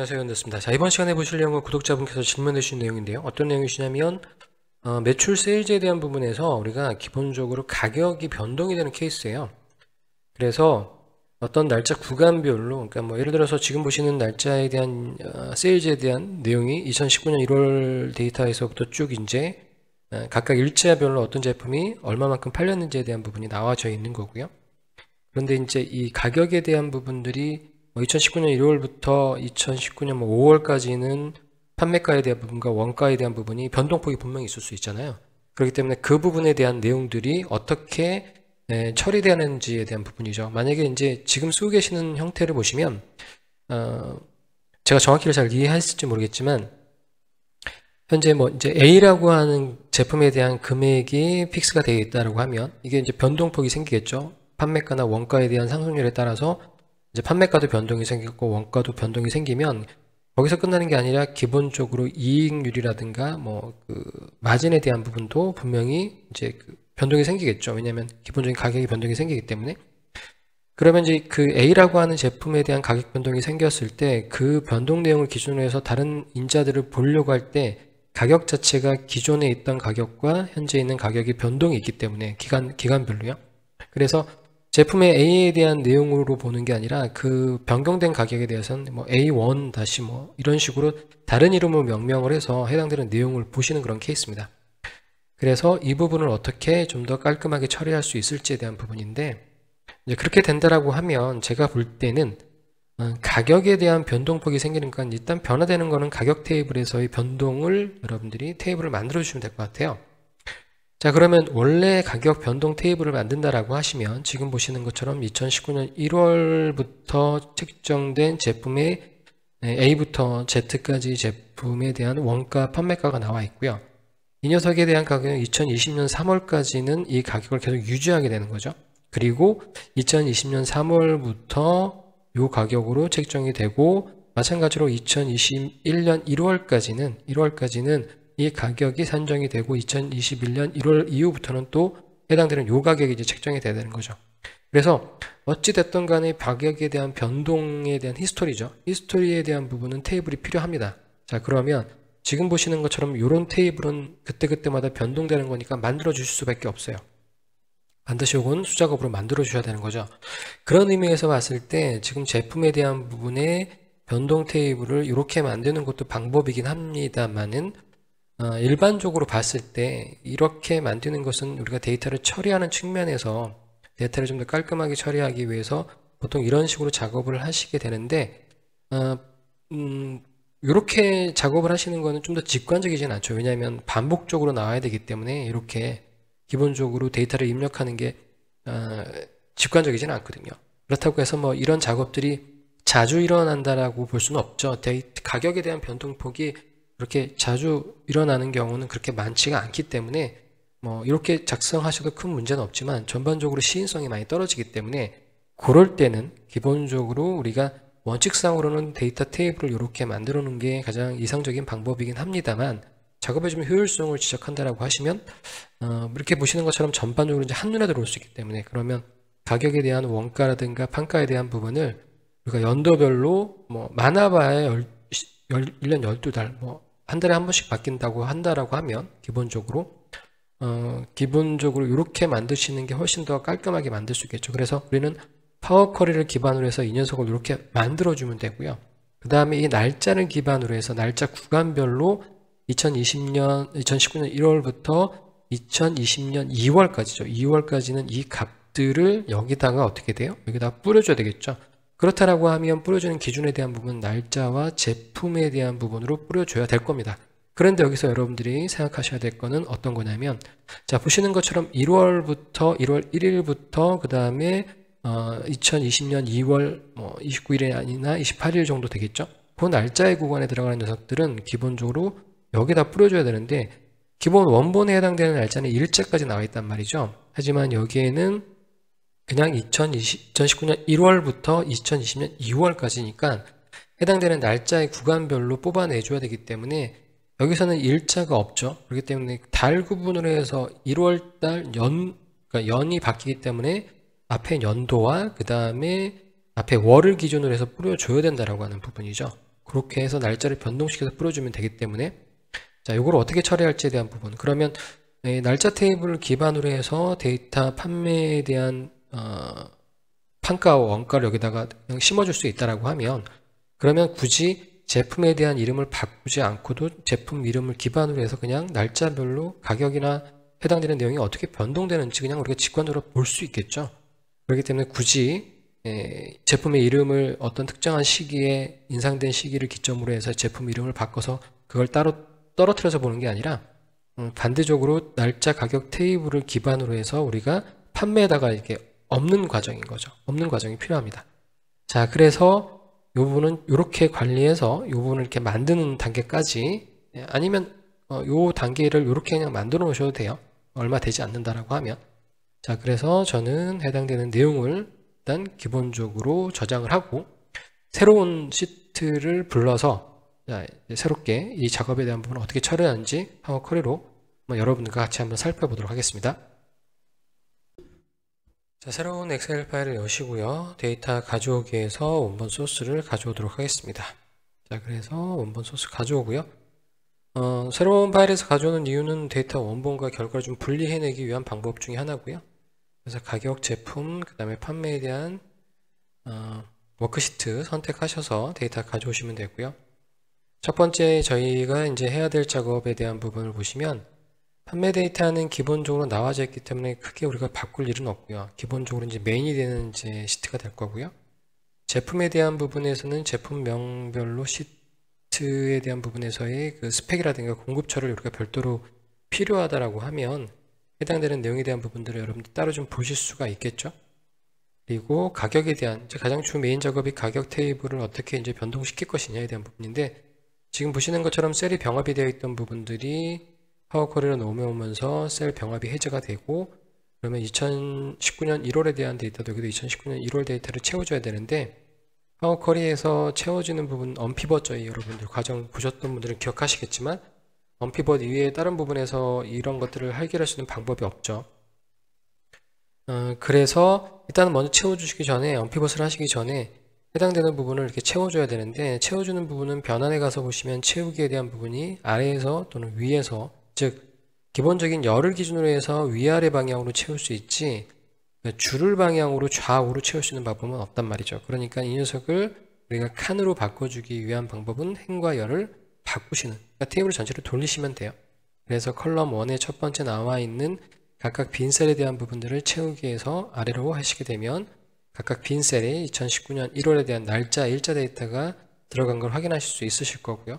안녕하세요, 연대습니다. 자, 이번 시간에 보실 내용은 구독자분께서 질문해 주신 내용인데요. 어떤 내용이시냐면 매출 세일즈에 대한 부분에서 우리가 기본적으로 가격이 변동이 되는 케이스예요. 그래서 어떤 날짜 구간별로, 그러니까 뭐 예를 들어서 지금 보시는 날짜에 대한 세일즈에 대한 내용이 2019년 1월 데이터에서부터 쭉 이제 각각 일자별로 어떤 제품이 얼마만큼 팔렸는지에 대한 부분이 나와져 있는 거고요. 그런데 이제 이 가격에 대한 부분들이 2019년 1월부터 2019년 5월까지는 판매가에 대한 부분과 원가에 대한 부분이 변동폭이 분명히 있을 수 있잖아요. 그렇기 때문에 그 부분에 대한 내용들이 어떻게 처리되는지에 대한 부분이죠. 만약에 이제 지금 쓰고 계시는 형태를 보시면 제가 정확히를 잘 이해했을지 모르겠지만 현재 뭐 이제 A라고 하는 제품에 대한 금액이 픽스가 되어 있다고 하면 이게 이제 변동폭이 생기겠죠. 판매가나 원가에 대한 상승률에 따라서 이제 판매가도 변동이 생기고 원가도 변동이 생기면 거기서 끝나는 게 아니라 기본적으로 이익률이라든가 뭐 그 마진에 대한 부분도 분명히 이제 그 변동이 생기겠죠. 왜냐하면 기본적인 가격이 변동이 생기기 때문에. 그러면 이제 그 A라고 하는 제품에 대한 가격 변동이 생겼을 때 그 변동 내용을 기준으로 해서 다른 인자들을 보려고 할 때 가격 자체가 기존에 있던 가격과 현재 있는 가격이 변동이 있기 때문에 기간별로요. 그래서 제품의 A에 대한 내용으로 보는 게 아니라 그 변경된 가격에 대해서는 뭐 A1 다시 뭐 이런 식으로 다른 이름으로 명명을 해서 해당되는 내용을 보시는 그런 케이스입니다. 그래서 이 부분을 어떻게 좀 더 깔끔하게 처리할 수 있을지에 대한 부분인데 이제 그렇게 된다라고 하면 제가 볼 때는 가격에 대한 변동폭이 생기는 건 일단 변화되는 거는 가격 테이블에서의 변동을 여러분들이 테이블을 만들어 주시면 될 것 같아요. 자, 그러면 원래 가격 변동 테이블을 만든다라고 하시면 지금 보시는 것처럼 2019년 1월부터 책정된 제품의 A부터 Z까지 제품에 대한 원가 판매가가 나와 있고요. 이 녀석에 대한 가격은 2020년 3월까지는 이 가격을 계속 유지하게 되는 거죠. 그리고 2020년 3월부터 이 가격으로 책정이 되고 마찬가지로 2021년 1월까지는 이 가격이 산정이 되고 2021년 1월 이후부터는 또 해당되는 요 가격이 이제 책정이 돼야 되는 거죠. 그래서 어찌됐든 간에 가격에 대한 변동에 대한 히스토리죠. 히스토리에 대한 부분은 테이블이 필요합니다. 자, 그러면 지금 보시는 것처럼 이런 테이블은 그때그때마다 변동되는 거니까 만들어 주실 수밖에 없어요. 반드시 요건 수작업으로 만들어 주셔야 되는 거죠. 그런 의미에서 봤을 때 지금 제품에 대한 부분의 변동 테이블을 이렇게 만드는 것도 방법이긴 합니다만은 일반적으로 봤을 때 이렇게 만드는 것은 우리가 데이터를 처리하는 측면에서 데이터를 좀 더 깔끔하게 처리하기 위해서 보통 이런 식으로 작업을 하시게 되는데 이렇게 작업을 하시는 거는 좀 더 직관적이진 않죠. 왜냐하면 반복적으로 나와야 되기 때문에 이렇게 기본적으로 데이터를 입력하는 게 직관적이진 않거든요. 그렇다고 해서 뭐 이런 작업들이 자주 일어난다라고 볼 수는 없죠. 가격에 대한 변동폭이 그렇게 자주 일어나는 경우는 그렇게 많지가 않기 때문에 뭐 이렇게 작성하셔도 큰 문제는 없지만 전반적으로 시인성이 많이 떨어지기 때문에 그럴 때는 기본적으로 우리가 원칙상으로는 데이터 테이블을 이렇게 만들어 놓은 게 가장 이상적인 방법이긴 합니다만 작업에 좀 효율성을 지적한다라고 하시면 이렇게 보시는 것처럼 전반적으로 이제 한눈에 들어올 수 있기 때문에 그러면 가격에 대한 원가라든가 판가에 대한 부분을 우리가 연도별로 뭐 많아봐야 1년 12달 뭐 한 달에 한 번씩 바뀐다고 한다라고 하면 기본적으로 이렇게 만드시는 게 훨씬 더 깔끔하게 만들 수 있겠죠. 그래서 우리는 파워 쿼리를 기반으로 해서 이 녀석을 이렇게 만들어주면 되고요. 그 다음에 이 날짜를 기반으로 해서 날짜 구간별로 2019년 1월부터 2020년 2월까지죠. 2월까지는 이 값들을 여기다가 어떻게 돼요? 여기다 뿌려줘야 되겠죠. 그렇다라고 하면 뿌려주는 기준에 대한 부분 날짜와 제품에 대한 부분으로 뿌려줘야 될 겁니다. 그런데 여기서 여러분들이 생각하셔야 될 거는 어떤 거냐면 자 보시는 것처럼 1월 1일부터 그 다음에 2020년 2월 29일이 아니나 28일 정도 되겠죠. 그 날짜의 구간에 들어가는 녀석들은 기본적으로 여기다 뿌려줘야 되는데 기본 원본에 해당되는 날짜는 일자까지 나와 있단 말이죠. 하지만 여기에는 그냥 2019년 1월부터 2020년 2월까지니까 해당되는 날짜의 구간별로 뽑아내줘야 되기 때문에 여기서는 일자가 없죠. 그렇기 때문에 달 구분으로 해서 1월달 그러니까 연이 바뀌기 때문에 앞에 연도와 그 다음에 앞에 월을 기준으로 해서 뿌려줘야 된다라고 하는 부분이죠. 그렇게 해서 날짜를 변동시켜서 뿌려주면 되기 때문에 자, 이걸 어떻게 처리할지에 대한 부분. 그러면 날짜 테이블을 기반으로 해서 데이터 판매에 대한 판가와 원가를 여기다가 그냥 심어줄 수 있다라고 하면 그러면 굳이 제품에 대한 이름을 바꾸지 않고도 제품 이름을 기반으로 해서 그냥 날짜별로 가격이나 해당되는 내용이 어떻게 변동되는지 그냥 우리가 직관적으로 볼 수 있겠죠. 그렇기 때문에 굳이 제품의 이름을 어떤 특정한 시기에 인상된 시기를 기점으로 해서 제품 이름을 바꿔서 그걸 따로 떨어뜨려서 보는 게 아니라 반대적으로 날짜 가격 테이블을 기반으로 해서 우리가 판매에다가 이렇게 없는 과정인 거죠. 없는 과정이 필요합니다. 자, 그래서 이 부분은 이렇게 관리해서 이 부분을 이렇게 만드는 단계까지 아니면 이 단계를 이렇게 그냥 만들어 놓으셔도 돼요. 얼마 되지 않는다라고 하면. 자, 그래서 저는 해당되는 내용을 일단 기본적으로 저장을 하고 새로운 시트를 불러서 자, 새롭게 이 작업에 대한 부분을 어떻게 처리하는지 파워 쿼리로 여러분들과 같이 한번 살펴보도록 하겠습니다. 자, 새로운 엑셀 파일을 여시고요. 데이터 가져오기에서 원본 소스를 가져오도록 하겠습니다. 자, 그래서 원본 소스 가져오고요. 새로운 파일에서 가져오는 이유는 데이터 원본과 결과를 좀 분리해내기 위한 방법 중에 하나고요. 그래서 가격, 제품, 그 다음에 판매에 대한 워크시트 선택하셔서 데이터 가져오시면 되고요. 첫 번째 저희가 이제 해야 될 작업에 대한 부분을 보시면 판매 데이터는 기본적으로 나와져 있기 때문에 크게 우리가 바꿀 일은 없고요. 기본적으로 이제 메인이 되는 이제 시트가 될 거고요. 제품에 대한 부분에서는 제품명별로 시트에 대한 부분에서의 그 스펙이라든가 공급처를 우리가 별도로 필요하다라고 하면 해당되는 내용에 대한 부분들을 여러분들 따로 좀 보실 수가 있겠죠. 그리고 가격에 대한 이제 가장 주 메인 작업이 가격 테이블을 어떻게 이제 변동시킬 것이냐에 대한 부분인데 지금 보시는 것처럼 셀이 병합이 되어 있던 부분들이 파워 쿼리로 넘어오면서 셀 병합이 해제가 되고 그러면 2019년 1월에 대한 데이터도 여기도 2019년 1월 데이터를 채워줘야 되는데 파워 쿼리에서 채워지는 부분 언피벗 저희 여러분들 과정 보셨던 분들은 기억하시겠지만 언피벗 이외에 다른 부분에서 이런 것들을 해결할 수 있는 방법이 없죠. 그래서 일단은 먼저 채워주시기 전에 언피벗을 하시기 전에 해당되는 부분을 이렇게 채워줘야 되는데 채워주는 부분은 변환에 가서 보시면 채우기에 대한 부분이 아래에서 또는 위에서 즉 기본적인 열을 기준으로 해서 위아래 방향으로 채울 수 있지 줄을 방향으로 좌우로 채울 수 있는 방법은 없단 말이죠. 그러니까 이 녀석을 우리가 칸으로 바꿔주기 위한 방법은 행과 열을 바꾸시는 그러니까 테이블 전체를 돌리시면 돼요. 그래서 컬럼 1에 첫 번째 나와 있는 각각 빈 셀에 대한 부분들을 채우기 위해서 아래로 하시게 되면 각각 빈 셀에 2019년 1월에 대한 날짜, 일자 데이터가 들어간 걸 확인하실 수 있으실 거고요.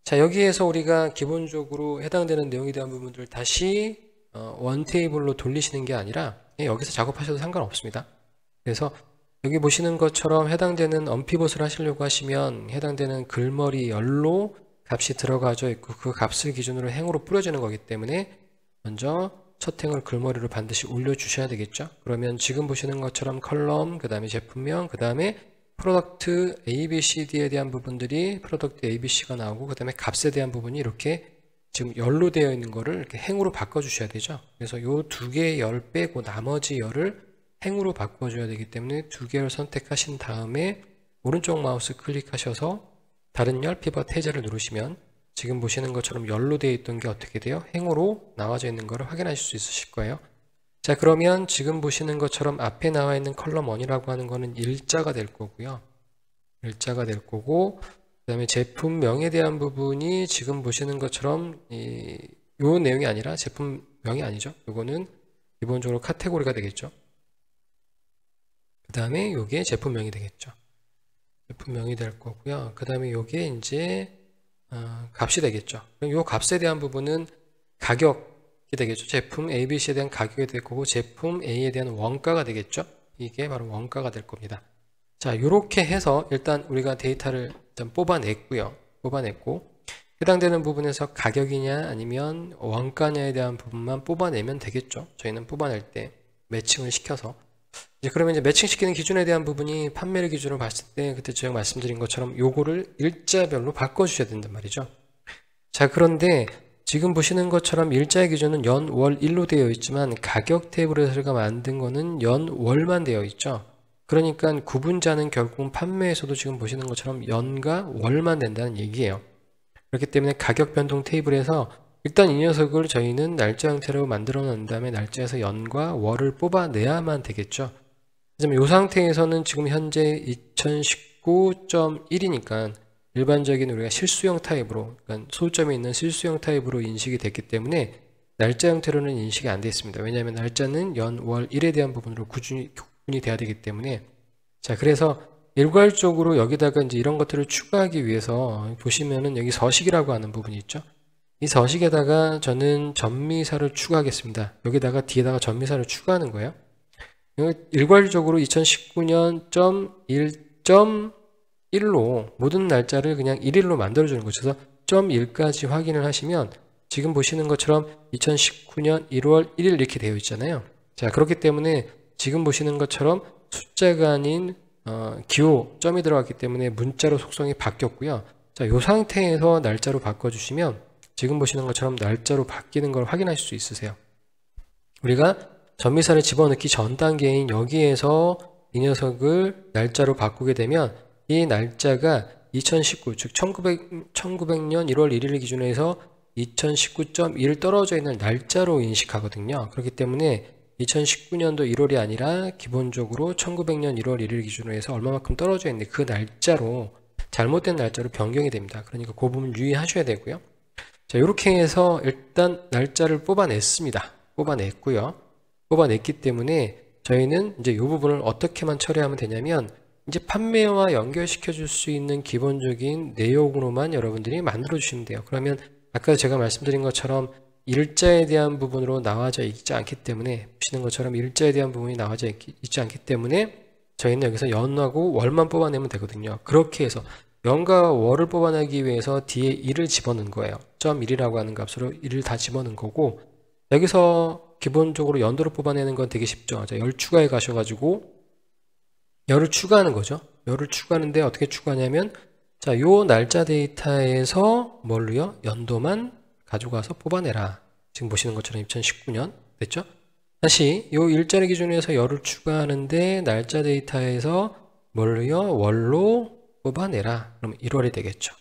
자, 여기에서 우리가 기본적으로 해당되는 내용에 대한 부분들을 다시 원 테이블로 돌리시는 게 아니라 여기서 작업하셔도 상관없습니다. 그래서 여기 보시는 것처럼 해당되는 언피벗을 하시려고 하시면 해당되는 글머리 열로 값이 들어가져 있고 그 값을 기준으로 행으로 뿌려지는 거기 때문에 먼저 첫 행을 글머리로 반드시 올려주셔야 되겠죠. 그러면 지금 보시는 것처럼 컬럼, 그 다음에 제품명, 그 다음에 프로덕트 ABCD에 대한 부분들이 프로덕트 ABC가 나오고 그 다음에 값에 대한 부분이 이렇게 지금 열로 되어 있는 거를 이렇게 행으로 바꿔주셔야 되죠. 그래서 요 두 개의 열 빼고 나머지 열을 행으로 바꿔줘야 되기 때문에 두 개를 선택하신 다음에 오른쪽 마우스 클릭하셔서 다른 열 피벗 해제를 누르시면 지금 보시는 것처럼 열로 되어 있던 게 어떻게 돼요? 행으로 나와져 있는 거를 확인하실 수 있으실 거예요. 자, 그러면 지금 보시는 것처럼 앞에 나와 있는 컬럼 1이라고 하는 거는 일자가 될 거고요. 일자가 될 거고 그 다음에 제품명에 대한 부분이 지금 보시는 것처럼 요 내용이 아니라 제품명이 아니죠. 요거는 기본적으로 카테고리가 되겠죠. 그 다음에 요게 제품명이 되겠죠. 제품명이 될 거고요. 그 다음에 요게 이제 값이 되겠죠. 그럼 요 값에 대한 부분은 가격이 되겠죠. 제품 ABC에 대한 가격이 될 거고 제품 A에 대한 원가가 되겠죠. 이게 바로 원가가 될 겁니다. 자, 요렇게 해서 일단 우리가 데이터를 일단 뽑아냈고요. 뽑아냈고 해당되는 부분에서 가격이냐 아니면 원가냐에 대한 부분만 뽑아내면 되겠죠. 저희는 뽑아낼 때 매칭을 시켜서 이제 그러면 이제 매칭시키는 기준에 대한 부분이 판매를 기준으로 봤을 때 그때 제가 말씀드린 것처럼 요거를 일자별로 바꿔주셔야 된단 말이죠. 자, 그런데 지금 보시는 것처럼 일자의 기준은 연, 월, 일로 되어 있지만 가격 테이블에서 저희가 만든 거는 연, 월만 되어 있죠. 그러니까 구분자는 결국은 판매에서도 지금 보시는 것처럼 연과 월만 된다는 얘기예요. 그렇기 때문에 가격 변동 테이블에서 일단 이 녀석을 저희는 날짜 형태로 만들어 놓은 다음에 날짜에서 연과 월을 뽑아내야만 되겠죠. 하지만 이 상태에서는 지금 현재 2019.1이니까 일반적인 우리가 실수형 타입으로, 그러니까 소점이 있는 실수형 타입으로 인식이 됐기 때문에 날짜 형태로는 인식이 안 되어 있습니다. 왜냐하면 날짜는 연, 월, 일에 대한 부분으로 구분이 돼야 되기 때문에. 자, 그래서 일괄적으로 여기다가 이제 이런 것들을 추가하기 위해서 보시면은 여기 서식이라고 하는 부분이 있죠. 이 서식에다가 저는 전미사를 추가하겠습니다. 여기다가 뒤에다가 전미사를 추가하는 거예요. 일괄적으로 2019년 .1.1로 모든 날짜를 그냥 1일로 만들어주는 거죠. 그래서 .1까지 확인을 하시면 지금 보시는 것처럼 2019년 1월 1일 이렇게 되어 있잖아요. 자, 그렇기 때문에 지금 보시는 것처럼 숫자가 아닌 기호, 점이 들어갔기 때문에 문자로 속성이 바뀌었고요. 자, 이 상태에서 날짜로 바꿔주시면 지금 보시는 것처럼 날짜로 바뀌는 걸 확인하실 수 있으세요. 우리가 전미사를 집어넣기 전 단계인 여기에서 이 녀석을 날짜로 바꾸게 되면 이 날짜가 2019, 즉 1900년 1월 1일 기준으로 해서 2019.1 떨어져 있는 날짜로 인식하거든요. 그렇기 때문에 2019년도 1월이 아니라 기본적으로 1900년 1월 1일 기준으로 해서 얼마만큼 떨어져 있는데 그 날짜로 잘못된 날짜로 변경이 됩니다. 그러니까 그 부분 유의하셔야 되고요. 자, 이렇게 해서 일단 날짜를 뽑아냈습니다. 뽑아냈고요. 뽑아냈기 때문에 저희는 이제 이 부분을 어떻게만 처리하면 되냐면 이제 판매와 연결시켜 줄 수 있는 기본적인 내용으로만 여러분들이 만들어 주시면 돼요. 그러면 아까 제가 말씀드린 것처럼 일자에 대한 부분으로 나와져 있지 않기 때문에 보시는 것처럼 일자에 대한 부분이 나와져 있지 않기 때문에 저희는 여기서 연하고 월만 뽑아내면 되거든요. 그렇게 해서 연과 월을 뽑아내기 위해서 뒤에 1을 집어넣은 거예요. .1이라고 하는 값으로 1을 다 집어넣은 거고 여기서 기본적으로 연도를 뽑아내는 건 되게 쉽죠. 자, 열 추가해 가셔가지고 열을 추가하는 거죠. 열을 추가하는데 어떻게 추가하냐면 자, 요 날짜 데이터에서 뭘로요? 연도만 가져가서 뽑아내라. 지금 보시는 것처럼 2019년 됐죠? 다시 요 일자리 기준에서 열을 추가하는데 날짜 데이터에서 뭘로요? 월로 뽑아내라. 그러면 1월이 되겠죠.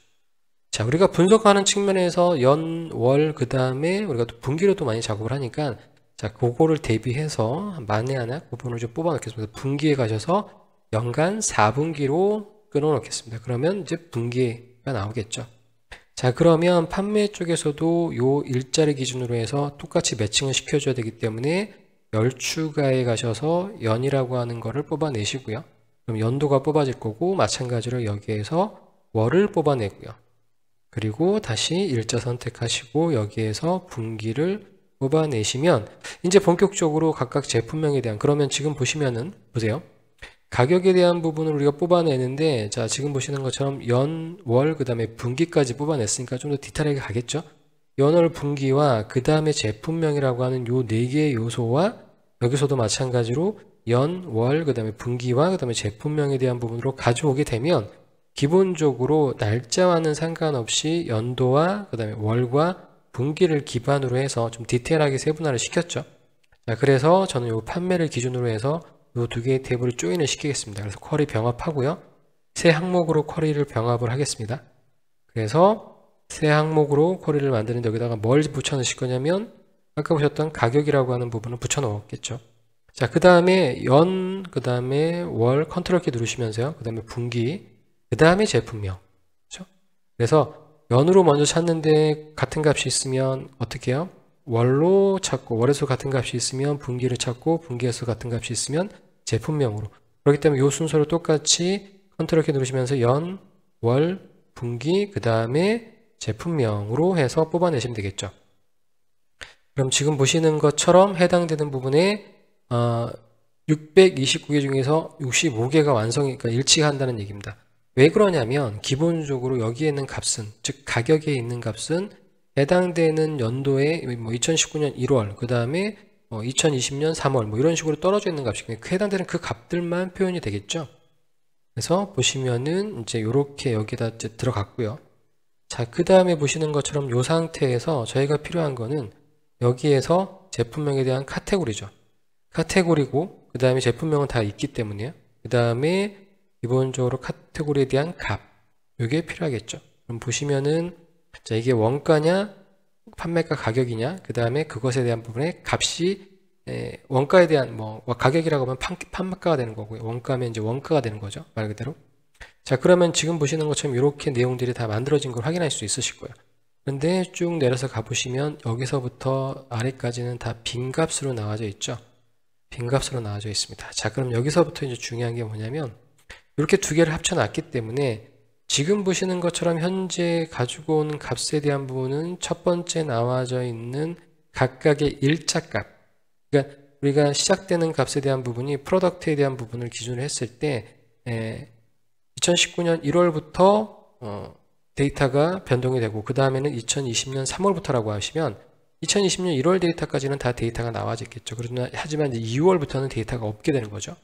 자, 우리가 분석하는 측면에서 연, 월, 그 다음에 우리가 또 분기로도 많이 작업을 하니까 자, 그거를 대비해서 만에 하나 그 부분을 좀 뽑아 놓겠습니다. 분기에 가셔서 연간 4분기로 끊어 놓겠습니다. 그러면 이제 분기가 나오겠죠. 자, 그러면 판매 쪽에서도 요 일자리 기준으로 해서 똑같이 매칭을 시켜줘야 되기 때문에 열 추가에 가셔서 연이라고 하는 거를 뽑아내시고요. 그럼 연도가 뽑아질 거고 마찬가지로 여기에서 월을 뽑아내고요. 그리고 다시 일자 선택하시고 여기에서 분기를 뽑아내시면 이제 본격적으로 각각 제품명에 대한 그러면 지금 보시면은 보세요. 가격에 대한 부분을 우리가 뽑아내는데 자, 지금 보시는 것처럼 연, 월, 그 다음에 분기까지 뽑아냈으니까 좀 더 디테일하게 가겠죠. 연월, 분기와 그 다음에 제품명이라고 하는 요 4개의 요소와 여기서도 마찬가지로 연, 월, 그 다음에 분기와 그 다음에 제품명에 대한 부분으로 가져오게 되면 기본적으로 날짜와는 상관없이 연도와 그 다음에 월과 분기를 기반으로 해서 좀 디테일하게 세분화를 시켰죠. 자, 그래서 저는 요 판매를 기준으로 해서 요 2개의 탭을 조인을 시키겠습니다. 그래서 쿼리 병합하고요. 새 항목으로 쿼리를 병합을 하겠습니다. 그래서 새 항목으로 쿼리를 만드는데 여기다가 뭘 붙여 넣으실 거냐면 아까 보셨던 가격이라고 하는 부분을 붙여 넣었겠죠. 자, 그 다음에 연, 그 다음에 월 컨트롤 키 누르시면서요. 그 다음에 분기, 그 다음에 제품명. 그렇죠? 그래서 연으로 먼저 찾는데 같은 값이 있으면 어떻게 해요? 월로 찾고 월에서 같은 값이 있으면 분기를 찾고 분기에서 같은 값이 있으면 제품명으로. 그렇기 때문에 이 순서를 똑같이 컨트롤 키 누르시면서 연, 월, 분기, 그 다음에 제품명으로 해서 뽑아내시면 되겠죠. 그럼 지금 보시는 것처럼 해당되는 부분에 629개 중에서 65개가 완성이 그러니까 일치한다는 얘기입니다. 왜 그러냐면 기본적으로 여기에 있는 값은 즉 가격에 있는 값은 해당되는 연도에 뭐 2019년 1월 그 다음에 2020년 3월 뭐 이런 식으로 떨어져 있는 값이거든요. 해당되는 그 값들만 표현이 되겠죠. 그래서 보시면은 이제 이렇게 여기다 이제 들어갔고요. 자, 그 다음에 보시는 것처럼 이 상태에서 저희가 필요한 거는 여기에서 제품명에 대한 카테고리죠. 카테고리고 그 다음에 제품명은 다 있기 때문에요. 그 다음에 기본적으로 카테고리에 대한 값, 이게 필요하겠죠. 그럼 보시면은 자, 이게 원가냐 판매가 가격이냐, 그 다음에 그것에 대한 부분에 값이 원가에 대한 뭐 가격이라고 하면 판매가가 되는 거고요. 원가면 이제 원가가 되는 거죠, 말 그대로. 자, 그러면 지금 보시는 것처럼 이렇게 내용들이 다 만들어진 걸 확인할 수 있으실 거예요. 그런데 쭉 내려서 가보시면 여기서부터 아래까지는 다 빈값으로 나와져 있죠. 빈값으로 나와져 있습니다. 자, 그럼 여기서부터 이제 중요한 게 뭐냐면 이렇게 두 개를 합쳐놨기 때문에 지금 보시는 것처럼 현재 가지고 온 값에 대한 부분은 첫 번째 나와져 있는 각각의 일자값, 그러니까 우리가 시작되는 값에 대한 부분이 프로덕트에 대한 부분을 기준으로 했을 때 2019년 1월부터 데이터가 변동이 되고 그 다음에는 2020년 3월부터라고 하시면 2020년 1월 데이터까지는 다 데이터가 나와져 있겠죠. 하지만 이제 2월부터는 데이터가 없게 되는 거죠.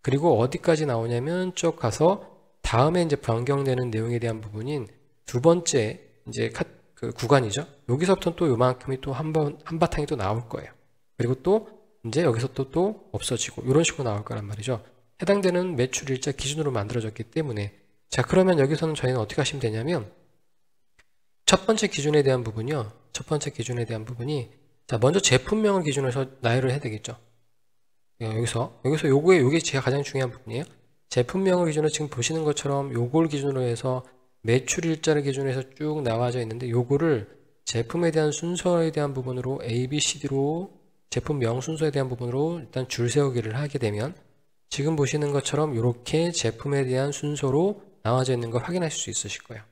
그리고 어디까지 나오냐면 쭉 가서 다음에 이제 변경되는 내용에 대한 부분인 두 번째 이제 그 구간이죠. 여기서부터는 또 요만큼이 또 한바탕이 또 나올 거예요. 그리고 또 이제 여기서 또 없어지고 이런 식으로 나올 거란 말이죠. 해당되는 매출 일자 기준으로 만들어졌기 때문에 자, 그러면 여기서는 저희는 어떻게 하시면 되냐면 첫 번째 기준에 대한 부분이요. 첫 번째 기준에 대한 부분이 자, 먼저 제품명을 기준으로 해서 나열을 해야 되겠죠. 여기서 요게 제가 가장 중요한 부분이에요. 제품명을 기준으로 지금 보시는 것처럼 요걸 기준으로 해서 매출 일자를 기준으로 해서 쭉 나와져 있는데 요거를 제품에 대한 순서에 대한 부분으로 A, B, C, D로 제품명 순서에 대한 부분으로 일단 줄 세우기를 하게 되면 지금 보시는 것처럼 이렇게 제품에 대한 순서로 나와져 있는 걸 확인하실 수 있으실 거예요.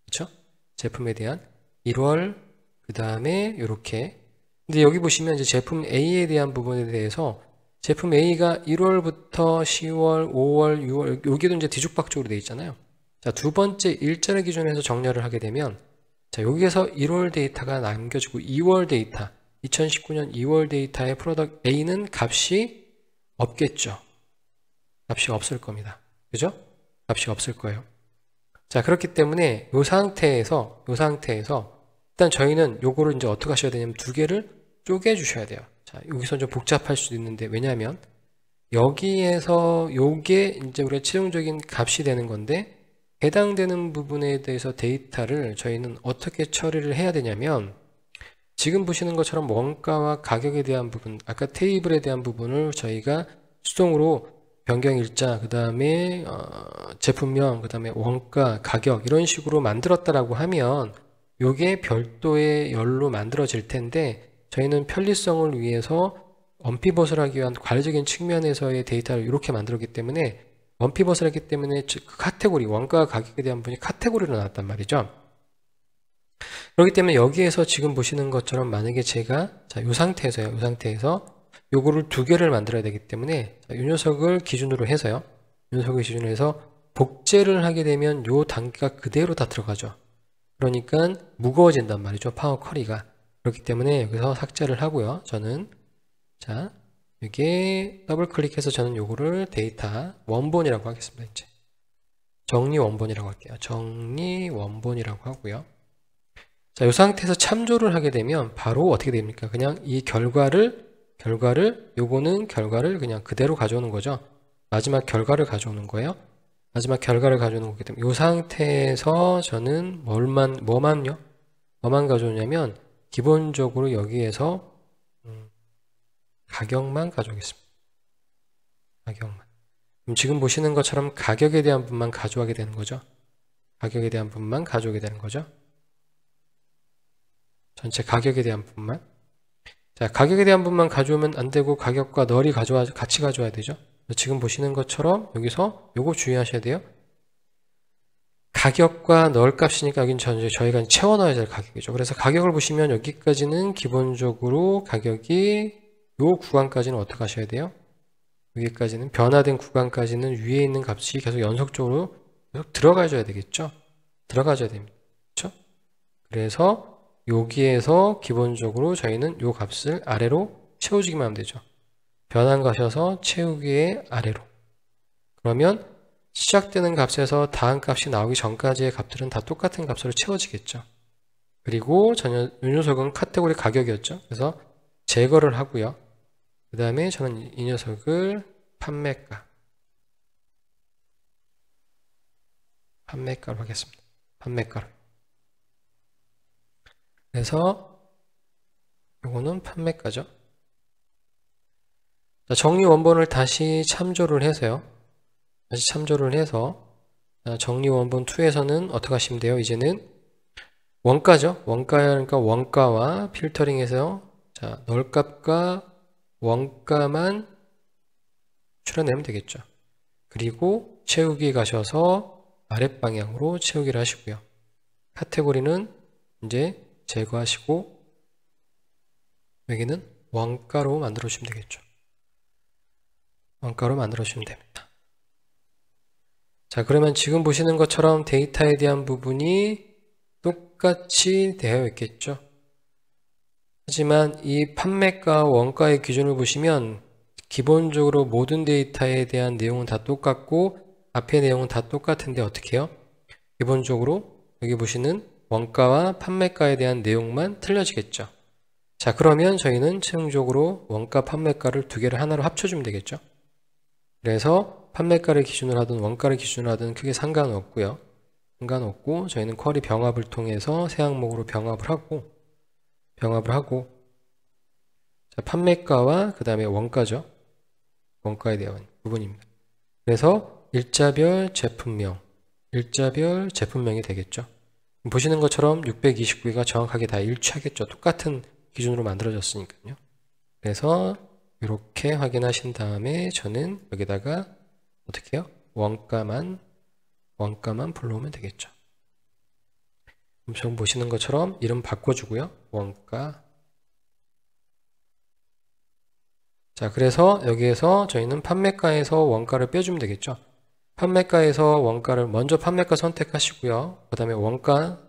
그렇죠? 제품에 대한 1월 그 다음에 이렇게 근데 여기 보시면 이제 제품 A에 대한 부분에 대해서 제품 A가 1월부터 10월, 5월, 6월 여기도 이제 뒤죽박죽으로 되어 있잖아요. 자, 두 번째 일자를 기준으로 정렬을 하게 되면 자, 여기에서 1월 데이터가 남겨지고 2월 데이터 2019년 2월 데이터의 프로덕트 A는 값이 없겠죠. 값이 없을 겁니다. 그죠? 값이 없을 거예요. 자, 그렇기 때문에 이 상태에서 일단 저희는 요거를 이제 어떻게 하셔야 되냐면 두 개를 쪼개 주셔야 돼요. 자, 여기서 좀 복잡할 수도 있는데 왜냐하면 여기에서 요게 이제 우리가 최종적인 값이 되는 건데 해당되는 부분에 대해서 데이터를 저희는 어떻게 처리를 해야 되냐면 지금 보시는 것처럼 원가와 가격에 대한 부분, 아까 테이블에 대한 부분을 저희가 수동으로 변경 일자, 그 다음에 제품명, 그 다음에 원가, 가격 이런 식으로 만들었다라고 하면 요게 별도의 열로 만들어질 텐데 저희는 편리성을 위해서 원피벗을 하기 위한 관리적인 측면에서의 데이터를 이렇게 만들었기 때문에 원피벗을 했기 때문에 그 카테고리, 원가와 가격에 대한 부분이 카테고리로 나왔단 말이죠. 그렇기 때문에 여기에서 지금 보시는 것처럼 만약에 제가 자, 요 상태에서 요거를 두 개를 만들어야 되기 때문에 자, 요 녀석을 기준으로 해서요. 요 녀석을 기준으로 해서 복제를 하게 되면 요 단계가 그대로 다 들어가죠. 그러니까 무거워진단 말이죠. 파워 커리가. 그렇기 때문에 여기서 삭제를 하고요. 저는 자, 여기에 더블 클릭해서 저는 요거를 데이터 원본이라고 하겠습니다. 이제 정리 원본이라고 할게요. 정리 원본이라고 하고요. 자, 이 상태에서 참조를 하게 되면 바로 어떻게 됩니까? 그냥 이 요거는 결과를 그냥 그대로 가져오는 거죠. 마지막 결과를 가져오는 거예요. 마지막 결과를 가져오는 거기 때문에 이 상태에서 저는 뭐만 가져오냐면 기본적으로 여기에서 가격만 가져오겠습니다. 가격만. 그럼 지금 보시는 것처럼 가격에 대한 부분만 가져가게 되는 거죠. 가격에 대한 부분만 가져오게 되는 거죠. 전체 가격에 대한 부분만. 자, 가격에 대한 부분만 가져오면 안 되고 가격과 널이 같이 가져와야 되죠. 지금 보시는 것처럼 여기서 요거 주의하셔야 돼요. 가격과 널 값이니까 여긴 저희가 채워 넣어야 될 가격이죠. 그래서 가격을 보시면 여기까지는 기본적으로 가격이 요 구간까지는 어떻게 하셔야 돼요? 여기까지는 변화된 구간까지는 위에 있는 값이 계속 연속적으로 계속 들어가줘야 되겠죠. 들어가줘야 됩니다. 그렇죠? 그래서 여기에서 기본적으로 저희는 요 값을 아래로 채워주기만 하면 되죠. 변환 가셔서 채우기의 아래로. 그러면 시작되는 값에서 다음 값이 나오기 전까지의 값들은 다 똑같은 값으로 채워지겠죠. 그리고 요 녀석은 카테고리 가격이었죠. 그래서 제거를 하고요. 그 다음에 저는 이 녀석을 판매가. 판매가로 하겠습니다. 판매가로. 그래서 이거는 판매가죠. 자, 정리 원본을 다시 참조를 해서요. 다시 참조를 해서 정리 원본 2에서는 어떻게 하시면 돼요? 이제는 원가죠. 원가니까 원가와 필터링해서 자, 널값과 원가만 추려내면 되겠죠. 그리고 채우기 가셔서 아랫방향으로 채우기를 하시고요. 카테고리는 이제 제거하시고 여기는 원가로 만들어 주시면 되겠죠. 원가로 만들어 주시면 됩니다. 자, 그러면 지금 보시는 것처럼 데이터에 대한 부분이 똑같이 되어 있겠죠. 하지만 이 판매가 원가의 기준을 보시면 기본적으로 모든 데이터에 대한 내용은 다 똑같고 앞의 내용은 다 똑같은데 어떻게 해요? 기본적으로 여기 보시는 원가와 판매가에 대한 내용만 틀려지겠죠. 자, 그러면 저희는 최종적으로 원가, 판매가를 두 개를 하나로 합쳐주면 되겠죠. 그래서 판매가를 기준으로 하든 원가를 기준으로 하든 크게 상관없고요. 상관없고 저희는 쿼리 병합을 통해서 새 항목으로 병합을 하고 자, 판매가와 그 다음에 원가죠. 원가에 대한 부분입니다. 그래서 일자별 제품명, 일자별 제품명이 되겠죠. 보시는 것처럼 629개가 정확하게 다 일치하겠죠. 똑같은 기준으로 만들어졌으니까요. 그래서 이렇게 확인하신 다음에 저는 여기다가 어떻게 해요? 원가만 불러오면 되겠죠. 지금 보시는 것처럼 이름 바꿔주고요. 원가. 자, 그래서 여기에서 저희는 판매가에서 원가를 빼주면 되겠죠. 판매가에서 원가를 먼저 판매가 선택하시고요. 그 다음에 원가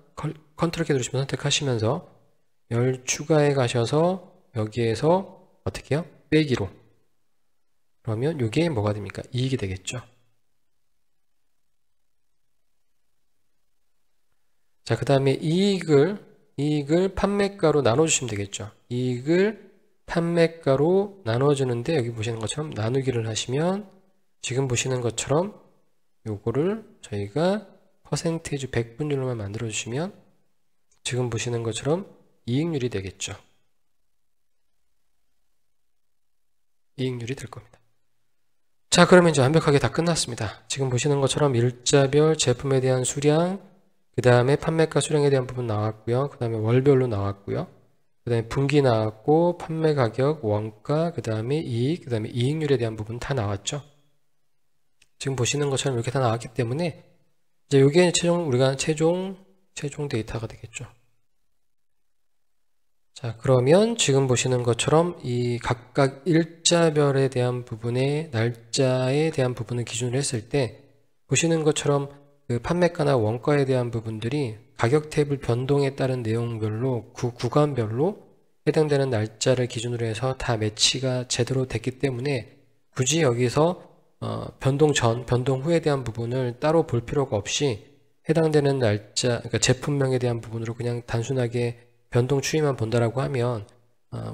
컨트롤 키 누르시면 선택하시면서 열 추가해 가셔서 여기에서 어떻게 해요? 빼기로. 그러면 이게 뭐가 됩니까? 이익이 되겠죠. 자, 그 다음에 이익을 판매가로 나눠주시면 되겠죠. 이익을 판매가로 나눠주는데 여기 보시는 것처럼 나누기를 하시면 지금 보시는 것처럼 요거를 저희가 퍼센테이지 100분율로만 만들어 주시면 지금 보시는 것처럼 이익률이 되겠죠. 이익률이 될 겁니다. 자, 그러면 이제 완벽하게 다 끝났습니다. 지금 보시는 것처럼 일자별 제품에 대한 수량, 그 다음에 판매가 수량에 대한 부분 나왔고요. 그 다음에 월별로 나왔고요. 그 다음에 분기 나왔고, 판매 가격, 원가, 그 다음에 이익, 그 다음에 이익률에 대한 부분 다 나왔죠. 지금 보시는 것처럼 이렇게 다 나왔기 때문에 이제 이게 우리가 최종 데이터가 되겠죠. 자, 그러면 지금 보시는 것처럼 이 각각 일자별에 대한 부분의 날짜에 대한 부분을 기준으로 했을 때 보시는 것처럼 그 판매가나 원가에 대한 부분들이 가격 테이블 변동에 따른 내용별로 구간별로 해당되는 날짜를 기준으로 해서 다 매치가 제대로 됐기 때문에 굳이 여기서 변동 전, 변동 후에 대한 부분을 따로 볼 필요가 없이 해당되는 날짜, 그러니까 제품명에 대한 부분으로 그냥 단순하게 변동 추이만 본다라고 하면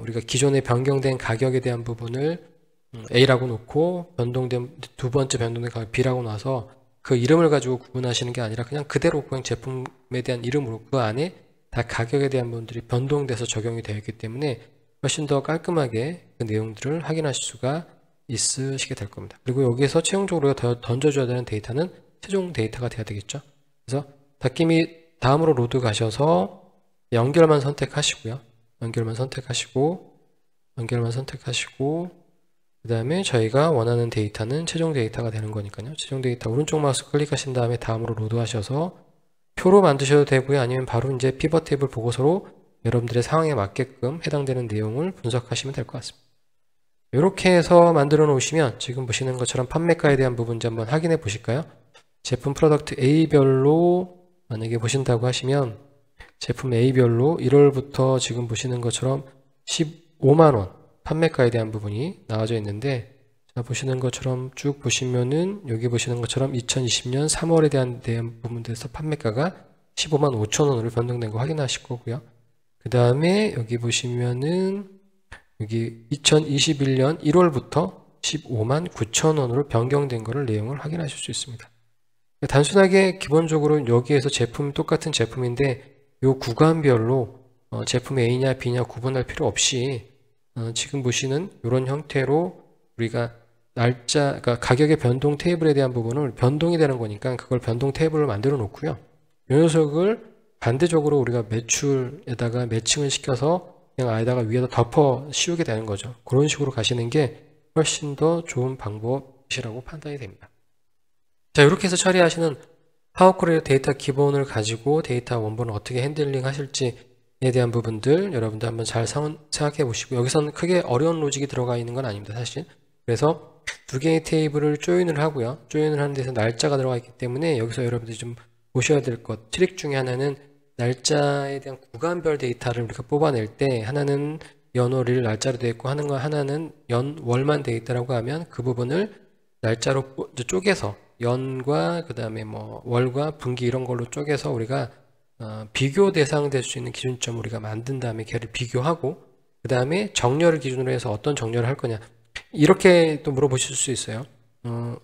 우리가 기존에 변경된 가격에 대한 부분을 A라고 놓고 변동된 두 번째 변동된 가격 B라고 놔서 그 이름을 가지고 구분하시는 게 아니라 그냥 그대로 그냥 제품에 대한 이름으로 그 안에 다 가격에 대한 부분들이 변동돼서 적용이 되어 있기 때문에 훨씬 더 깔끔하게 그 내용들을 확인하실 수가 있으시게 될 겁니다. 그리고 여기에서 최종적으로 더 던져줘야 되는 데이터는 최종 데이터가 돼야 되겠죠. 그래서 닷김이 다음으로 로드 가셔서 연결만 선택하시고요. 연결만 선택하시고 그 다음에 저희가 원하는 데이터는 최종 데이터가 되는 거니까요. 최종 데이터 오른쪽 마우스 클릭하신 다음에 다음으로 로드 하셔서 표로 만드셔도 되고요. 아니면 바로 이제 피벗 테이블 보고서로 여러분들의 상황에 맞게끔 해당되는 내용을 분석하시면 될 것 같습니다. 이렇게 해서 만들어 놓으시면 지금 보시는 것처럼 판매가에 대한 부분 이제 한번 확인해 보실까요? 제품 프로덕트 A별로 만약에 보신다고 하시면 제품 A별로 1월부터 지금 보시는 것처럼 15만원 판매가에 대한 부분이 나와져 있는데 자, 보시는 것처럼 쭉 보시면은 여기 보시는 것처럼 2020년 3월에 대한 부분들에서 판매가가 15만 5천원으로 변동된 거 확인하실 거고요. 그 다음에 여기 보시면은 여기 2021년 1월부터 15만 9천원으로 변경된 거를 내용을 확인하실 수 있습니다. 단순하게 기본적으로 여기에서 제품 똑같은 제품인데 요 구간별로 제품 A냐 B냐 구분할 필요 없이 지금 보시는 이런 형태로 우리가 날짜, 그러니까 가격의 변동 테이블에 대한 부분을 변동이 되는 거니까 그걸 변동 테이블로 만들어 놓고요. 이 녀석을 반대적으로 우리가 매출에다가 매칭을 시켜서 그냥 아에다가 위에다 덮어 씌우게 되는 거죠. 그런 식으로 가시는 게 훨씬 더 좋은 방법이라고 판단이 됩니다. 자, 이렇게 해서 처리하시는 파워쿼리 데이터 기본을 가지고 데이터 원본을 어떻게 핸들링 하실지에 대한 부분들 여러분들 한번 잘 생각해 보시고, 여기서는 크게 어려운 로직이 들어가 있는 건 아닙니다, 사실. 그래서 두 개의 테이블을 조인을 하고요. 조인을 하는 데서 날짜가 들어가 있기 때문에 여기서 여러분들이 좀 보셔야 될 것, 트릭 중에 하나는 날짜에 대한 구간별 데이터를 우리가 뽑아낼 때 하나는 연월일 날짜로 되어 있고 하나는 연월만 되어 있다라고 하면 그 부분을 날짜로 쪼개서 연과 그 다음에 뭐 월과 분기 이런 걸로 쪼개서 우리가 비교 대상 될 수 있는 기준점 우리가 만든 다음에 걔를 비교하고 그 다음에 정렬을 기준으로 해서 어떤 정렬을 할 거냐 이렇게 또 물어보실 수 있어요.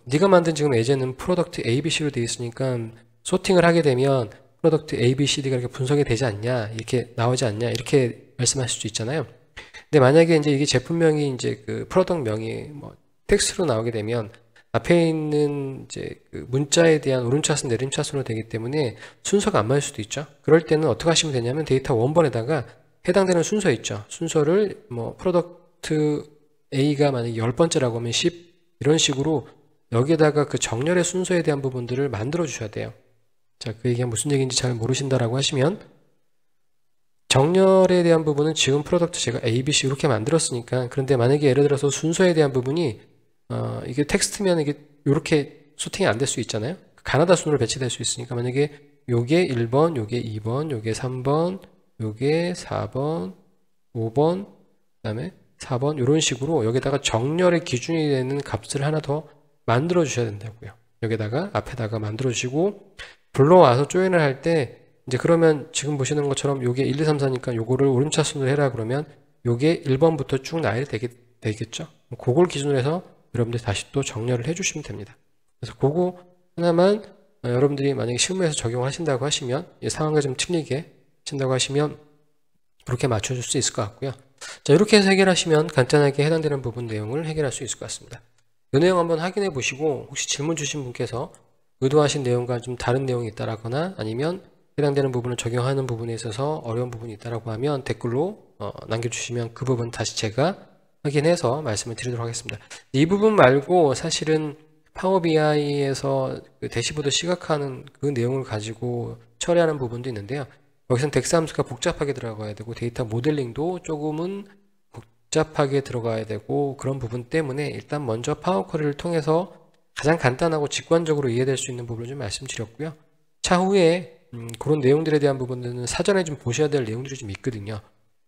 네가 만든 지금 예제는 프로덕트 ABC로 되어 있으니까 소팅을 하게 되면 프로덕트 ABCD가 이렇게 분석이 되지 않냐 이렇게 나오지 않냐 이렇게 말씀하실 수 있잖아요. 근데 만약에 이제 이게 제품명이 이제 그 프로덕트명이 뭐 텍스트로 나오게 되면 앞에 있는 이제 그 문자에 대한 오름차순 내림차순으로 되기 때문에 순서가 안 맞을 수도 있죠. 그럴 때는 어떻게 하시면 되냐면 데이터 원본에다가 해당되는 순서 있죠. 순서를 뭐 프로덕트 A가 만약에 10번째라고 하면 10 이런 식으로 여기에다가 그 정렬의 순서에 대한 부분들을 만들어 주셔야 돼요. 자, 그 얘기가 무슨 얘기인지 잘 모르신다라고 하시면 정렬에 대한 부분은 지금 프로덕트 제가 A, B, C 이렇게 만들었으니까 그런데 만약에 예를 들어서 순서에 대한 부분이 이게 텍스트면 이게 이렇게 소팅이 안 될 수 있잖아요. 가나다 순으로 배치될 수 있으니까 만약에 요게 1번, 요게 2번, 요게 3번, 요게 4번, 5번, 그 다음에 4번 이런 식으로 여기다가 정렬의 기준이 되는 값을 하나 더 만들어 주셔야 된다고요. 여기다가 앞에다가 만들어 주시고 불러와서 조인을 할 때 이제 그러면 지금 보시는 것처럼 요게 1, 2, 3, 4니까 요거를 오름차순으로 해라 그러면 요게 1번부터 쭉 나열이 되겠죠. 그걸 기준으로 해서 여러분들 다시 또 정렬을 해주시면 됩니다. 그래서 그거 하나만 여러분들이 만약에 실무에서 적용하신다고 하시면 상황과 좀 틀리게 하신다고 하시면 그렇게 맞춰줄 수 있을 것 같고요. 자, 이렇게 해서 해결하시면 간단하게 해당되는 부분 내용을 해결할 수 있을 것 같습니다. 이 내용 한번 확인해 보시고 혹시 질문 주신 분께서 의도하신 내용과 좀 다른 내용이 있다라거나 아니면 해당되는 부분을 적용하는 부분에 있어서 어려운 부분이 있다라고 하면 댓글로 남겨주시면 그 부분 다시 제가 확인해서 말씀을 드리도록 하겠습니다. 이 부분 말고 사실은 파워 BI에서 그 대시보드 시각화하는 그 내용을 가지고 처리하는 부분도 있는데요. 여기서는 덱스 함수가 복잡하게 들어가야 되고 데이터 모델링도 조금은 복잡하게 들어가야 되고 그런 부분 때문에 일단 먼저 파워 쿼리를 통해서 가장 간단하고 직관적으로 이해될 수 있는 부분을 좀 말씀드렸고요. 차후에 그런 내용들에 대한 부분들은 사전에 좀 보셔야 될 내용들이 좀 있거든요.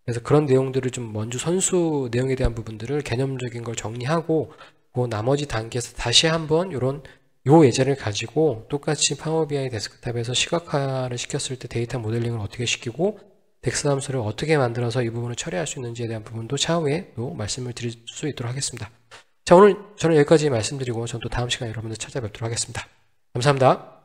그래서 그런 내용들을 좀 먼저 선수 내용에 대한 부분들을 개념적인 걸 정리하고 그 나머지 단계에서 다시 한번 요 예제를 가지고 똑같이 파워 BI 데스크탑에서 시각화를 시켰을 때 데이터 모델링을 어떻게 시키고 덱스 함수를 어떻게 만들어서 이 부분을 처리할 수 있는지에 대한 부분도 차후에 또 말씀을 드릴 수 있도록 하겠습니다. 자, 오늘 저는 여기까지 말씀드리고 저는 또 다음 시간에 여러분들 찾아뵙도록 하겠습니다. 감사합니다.